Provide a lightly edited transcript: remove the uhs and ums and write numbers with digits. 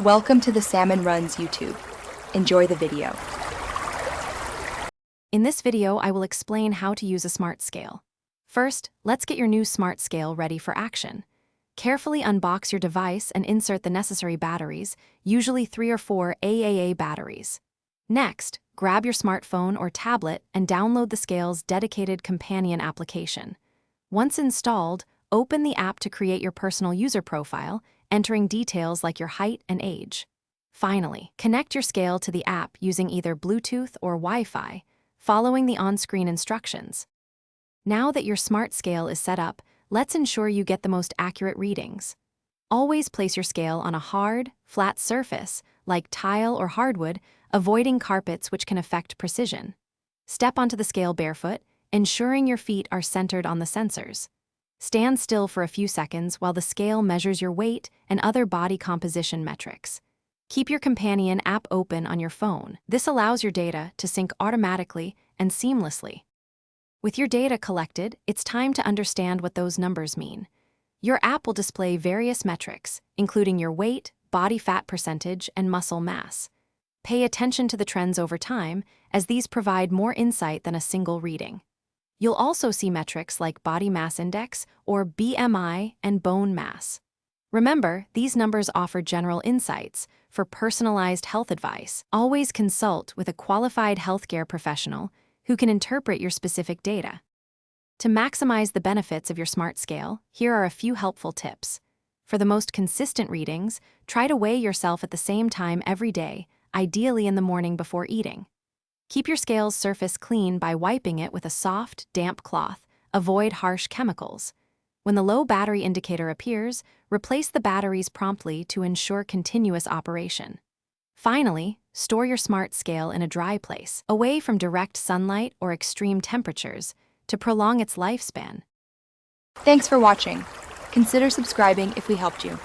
Welcome to the Salmon Runs YouTube. Enjoy the video. In this video, I will explain how to use a smart scale. First, let's get your new smart scale ready for action. Carefully unbox your device and insert the necessary batteries, usually 3 or 4 AAA batteries. Next, grab your smartphone or tablet and download the scale's dedicated companion application. Once installed, open the app to create your personal user profile, entering details like your height and age. Finally, connect your scale to the app using either Bluetooth or Wi-Fi, following the on-screen instructions. Now that your smart scale is set up, let's ensure you get the most accurate readings. Always place your scale on a hard, flat surface, like tile or hardwood, avoiding carpets which can affect precision. Step onto the scale barefoot, ensuring your feet are centered on the sensors. Stand still for a few seconds while the scale measures your weight and other body composition metrics. Keep your companion app open on your phone. This allows your data to sync automatically and seamlessly. With your data collected, it's time to understand what those numbers mean. Your app will display various metrics, including your weight, body fat percentage, and muscle mass. Pay attention to the trends over time, as these provide more insight than a single reading. You'll also see metrics like body mass index, or BMI, and bone mass. Remember, these numbers offer general insights. For personalized health advice, always consult with a qualified healthcare professional who can interpret your specific data. To maximize the benefits of your smart scale, here are a few helpful tips. For the most consistent readings, try to weigh yourself at the same time every day, ideally in the morning before eating. Keep your scale's surface clean by wiping it with a soft, damp cloth. Avoid harsh chemicals. When the low battery indicator appears, replace the batteries promptly to ensure continuous operation. Finally, store your smart scale in a dry place, away from direct sunlight or extreme temperatures, to prolong its lifespan. Thanks for watching. Consider subscribing if we helped you.